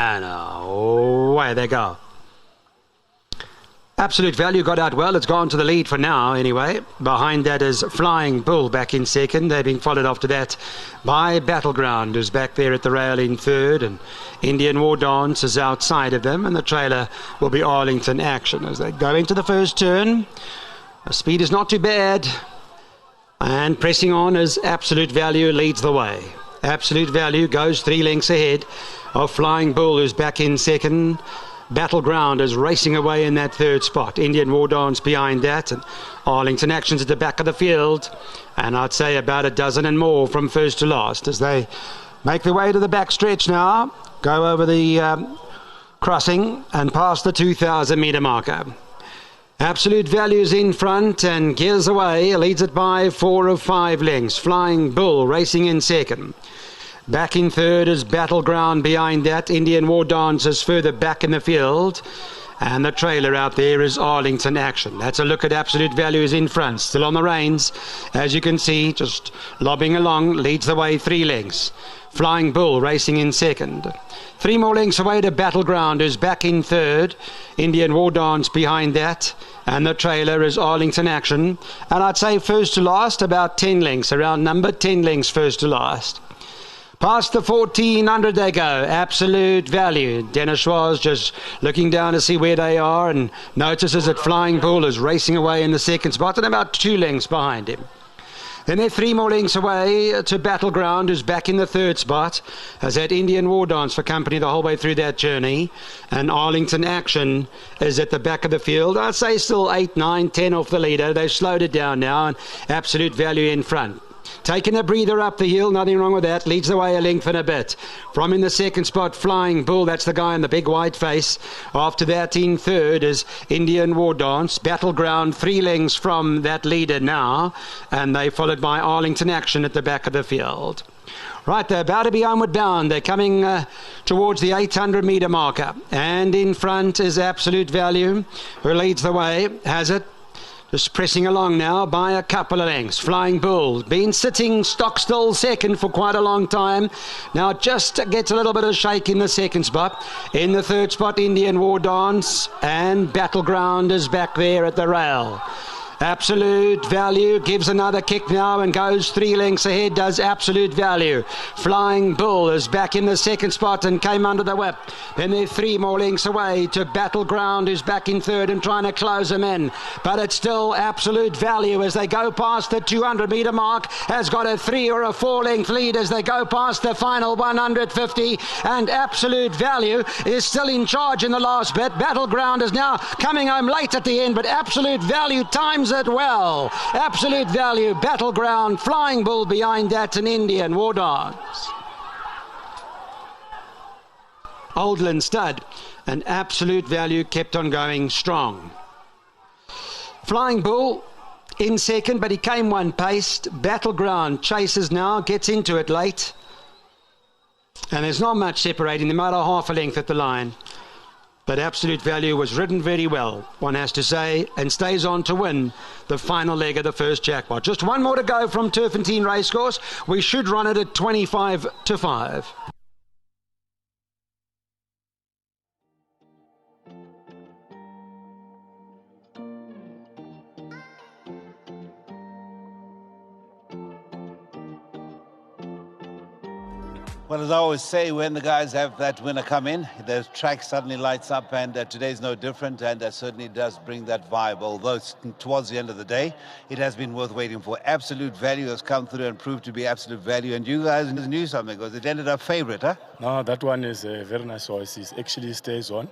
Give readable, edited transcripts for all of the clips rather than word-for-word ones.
And away they go. Absolute Value got out well. It's gone to the lead for now anyway. Behind that is Flying Bull back in second. They're being followed after that by Battleground, who's back there at the rail in third. And Indian War Dance is outside of them. And the trailer will be Arlington Action as they go into the first turn. The speed is not too bad. And pressing on as Absolute Value leads the way. Absolute Value goes 3 lengths ahead of Flying Bull, who's back in second. Battleground is racing away in that third spot. Indian War Dance behind that, and Arlington Action's at the back of the field. And I'd say about a dozen and more from first to last as they make their way to the back stretch now. Go over the crossing and past the 2,000 metre marker. Absolute Value's in front and gears away. Leads it by 4 of 5 lengths. Flying Bull racing in second. Back in third is Battleground behind that. Indian War Dance is further back in the field. And the trailer out there is Arlington Action. That's a look at Absolute Value is in front. Still on the reins. As you can see, just lobbing along. Leads the way 3 lengths. Flying Bull racing in second. 3 more lengths away to Battleground, who's back in third. Indian War Dance behind that. And the trailer is Arlington Action. And I'd say first to last, about 10 lengths. Around number 10 lengths first to last. Past the 1,400 they go. Absolute Value. Dennis Schwarz just looking down to see where they are and notices that Flying Bull is racing away in the second spot and about 2 lengths behind him. Then they're 3 more lengths away to Battleground, who's back in the third spot. Has had Indian War Dance for company the whole way through that journey. And Arlington Action is at the back of the field. I'd say still 8, 9, 10 off the leader. They've slowed it down now, and Absolute Value in front. Taking a breather up the hill, nothing wrong with that. Leads the way a length and a bit. From in the second spot, Flying Bull. That's the guy in the big white face. After that, in third is Indian War Dance. Battleground, 3 lengths from that leader now. And they followed by Arlington Action at the back of the field. Right, they're about to be onward bound. They're coming towards the 800 metre marker. And in front is Absolute Value, who leads the way. Has it. Just pressing along now by a couple of lengths. Flying Bull, been sitting stock still second for quite a long time. Now just gets a little bit of shake in the second spot. In the third spot, Indian War Dance. And Battleground is back there at the rail. Absolute Value gives another kick now and goes 3 lengths ahead, does Absolute Value. Flying Bull is back in the second spot and came under the whip. Then they're 3 more lengths away to Battleground, who's back in third and trying to close them in. But it's still Absolute Value as they go past the 200 metre mark. Has got a 3 or a 4 length lead as they go past the final 150. And Absolute Value is still in charge in the last bit. Battleground is now coming home late at the end, but Absolute Value times it well. Absolute Value, Battleground, Flying Bull behind that, and Indian War Dance. Oldland Stud, and Absolute Value kept on going strong. Flying Bull in second, but he came one paced. Battleground chases now, gets into it late. And there's not much separating them, about a half a length at the line. But Absolute Value was ridden very well, one has to say, and stays on to win the final leg of the first jackpot. Just one more to go from Turffontein Racecourse. We should run it at 25 to 5. Well, as I always say, when the guys have that winner come in, the track suddenly lights up, and today's no different, and certainly does bring that vibe. Although it's towards the end of the day, it has been worth waiting for. Absolute Value has come through and proved to be Absolute Value, and you guys knew something because it ended up favourite, huh? No, that one is a very nice horse. He actually stays on.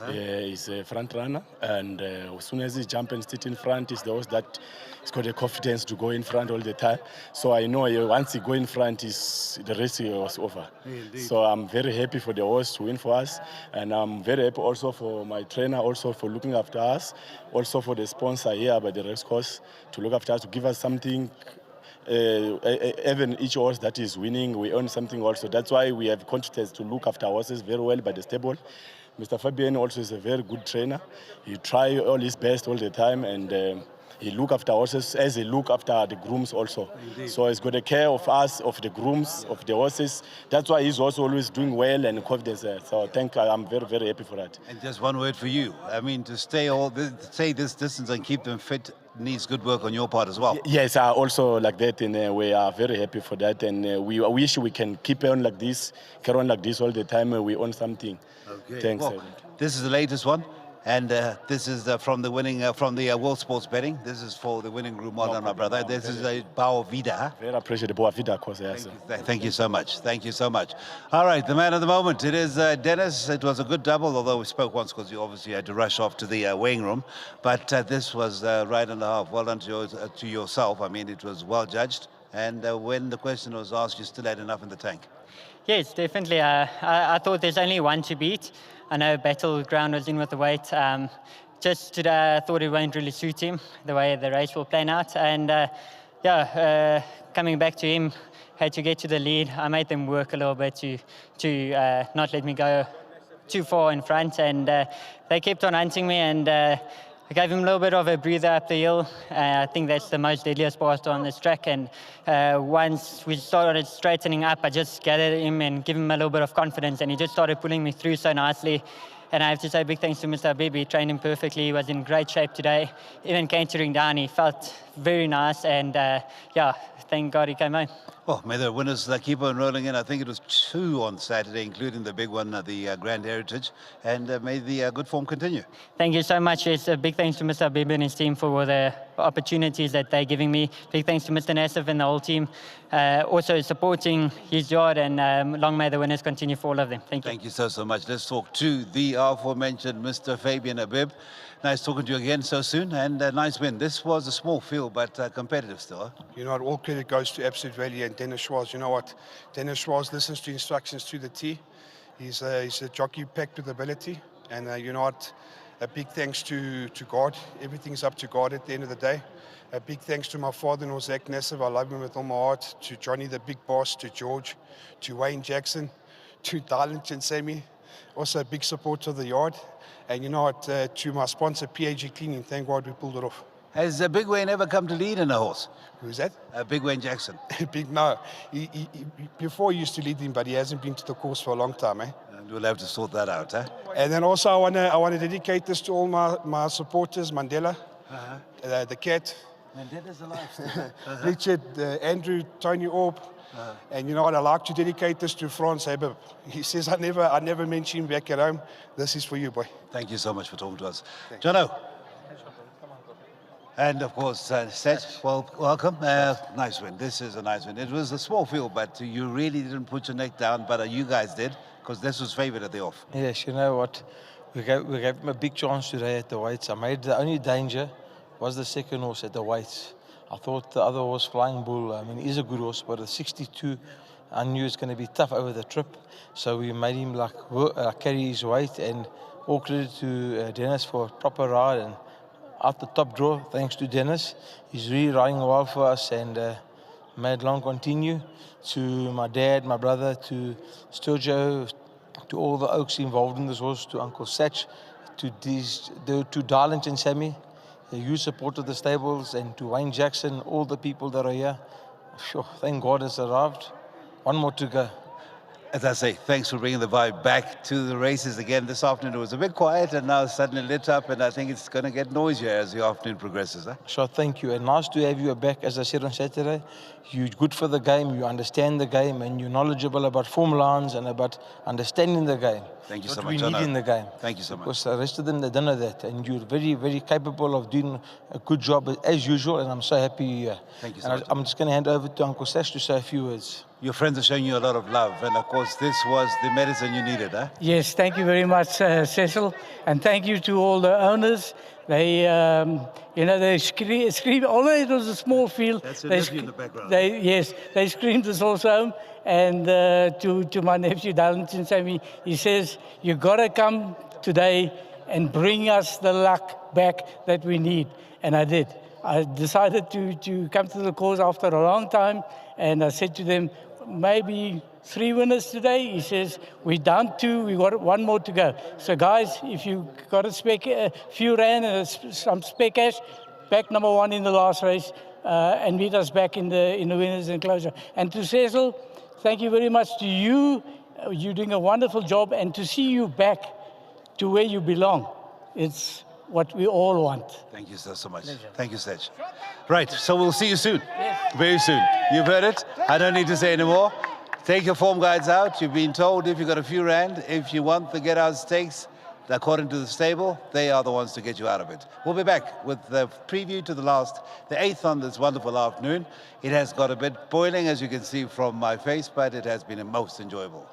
He's a front runner, and as soon as he jumps and sits in front, he's the horse that he's got the confidence to go in front all the time. So I know once he go in front, the race was over. Indeed. So I'm very happy for the horse to win for us, and I'm very happy also for my trainer, also for looking after us, also for the sponsor here by the racecourse to look after us, to give us something. Even each horse that is winning, we earn something also. That's why we have confidence to look after horses very well by the stable. Mr. Fabian also is a very good trainer. He tries all his best all the time, and he look after horses as he look after the grooms also. Indeed. So he's got the care of us, of the grooms, of the horses. That's why he's also always doing well and confidence. So I'm very, very happy for that. And just one word for you. I mean, to stay this distance and keep them fit needs good work on your part as well. Yes, also like that, and we are very happy for that. And we wish we can keep on like this, carry on like this all the time. We own something. Okay. Thanks. Well, this is the latest one. And this is from the winning, from the World Sports Betting. This is for the winning group. Well done, my brother. This is a Boa Vida. Very appreciate the Boa Vida, of course. Yes. Thank you so much. Thank you so much. All right, the man of the moment. It is Dennis. It was a good double, although we spoke once because you obviously had to rush off to the weighing room. But this was right and a half. Well done to yourself. I mean, it was well judged. And when the question was asked, you still had enough in the tank. Yes, definitely. I thought there's only one to beat. I know Battleground was in with the weight. Just today, I thought it won't really suit him, the way the race will plan out. And coming back to him, had to get to the lead. I made them work a little bit to not let me go too far in front. And they kept on hunting me, and I gave him a little bit of a breather up the hill. I think that's the most deadliest part on this track. And once we started straightening up, I just gathered him and give him a little bit of confidence. And he just started pulling me through so nicely. And I have to say big thanks to Mr. Habib. He trained him perfectly. He was in great shape today. Even cantering down, he felt very nice. And thank God he came home. Well, may the winners keep on rolling in. I think it was 2 on Saturday, including the big one, the Grand Heritage. And may the good form continue. Thank you so much. It's a big thanks to Mr. Habib and his team for the opportunities that they're giving me. Big thanks to Mr. Nassif and the whole team. Also supporting his yard, and long may the winners continue for all of them. Thank you. Thank you so much. Let's talk to the aforementioned Mr. Fabian Habib. Nice talking to you again so soon, and a nice win. This was a small field, but competitive still. Huh? You know what, all credit goes to Absolute Valley and Dennis Schwarz. You know what, Dennis Schwarz listens to instructions to the T. He's a jockey packed with ability, and you know what, a big thanks to God. Everything's up to God at the end of the day. A big thanks to my father-in-law, Zach Nassif. I love him with all my heart. To Johnny, the big boss, to George, to Wayne Jackson, to Darlington and Sammy. Also a big support of the yard. And you know what, to my sponsor, PAG Cleaning, thank God we pulled it off. Has Big Wayne ever come to lead in a horse? Who's that? Big Wayne Jackson. No. He before he used to lead him, but he hasn't been to the course for a long time, eh? And we'll have to sort that out, huh? And then also I want to dedicate this to all my supporters, Mandela, the cat, Mandela's alive still. Richard, Andrew, Tony Orb. And you know what, I like to dedicate this to Frans Habib. He says, I never mention him back at home. This is for you, boy. Thank you so much for talking to us. Jono. And of course, Seth, welcome. Nice win. This is a nice win. It was a small field, but you really didn't put your neck down, but you guys did, because this was favored at the off. Yes, you know what, we gave him a big chance today at the weights. I made the only danger was the second horse at the weights. I thought the other horse, Flying Bull, I mean, he's a good horse, but at 62, I knew it's going to be tough over the trip. So we made him carry his weight, and all credit to Dennis for a proper ride. And out the top draw, thanks to Dennis. He's really riding well for us, and may it long continue. To my dad, my brother, to Sturgio, to all the Oaks involved in this horse, to Uncle Satch, to Darlington and Sammy, the huge support of the stables, and to Wayne Jackson, all the people that are here. Sure, thank God it's arrived. One more to go. As I say, thanks for bringing the vibe back to the races again this afternoon. It was a bit quiet and now suddenly lit up, and I think it's going to get noisier as the afternoon progresses. Huh? Sure, thank you. And nice to have you back, as I said on Saturday. You're good for the game, you understand the game, and you're knowledgeable about form lines and about understanding the game. Thank you so what much. we need in the game. Thank you so much. Because the rest of them, they don't know that. And you're very, very capable of doing a good job as usual, and I'm so happy you're here. Thank you so much. I'm just going to hand over to Uncle Sash to say a few words. Your friends are showing you a lot of love, and of course this was the medicine you needed, huh? Yes, thank you very much, Cecil, and thank you to all the owners. They, they scream. Although it was a small field, that's your nephew in the background. They screamed us also home. And to my nephew Darlington Sammy, he says, "You gotta come today and bring us the luck back that we need." And I did. I decided to come to the course after a long time, and I said to them, maybe 3 winners today. He says, we're down 2, we got 1 more to go. So guys, if you got a few rand and some spare cash, back number 1 in the last race, and beat us back in the winners' enclosure. And to Cecil, thank you very much to you. You're doing a wonderful job, and to see you back to where you belong, it's what we all want. Thank you so much. Pleasure. Thank you, Sedge. Right, so we'll see you soon. Yes. Very soon. You've heard it. I don't need to say anymore. Take your form guides out. You've been told if you've got a few rand, if you want the get out stakes, according to the stable, they are the ones to get you out of it. We'll be back with the preview to the 8th on this wonderful afternoon. It has got a bit boiling, as you can see from my face, but it has been most enjoyable.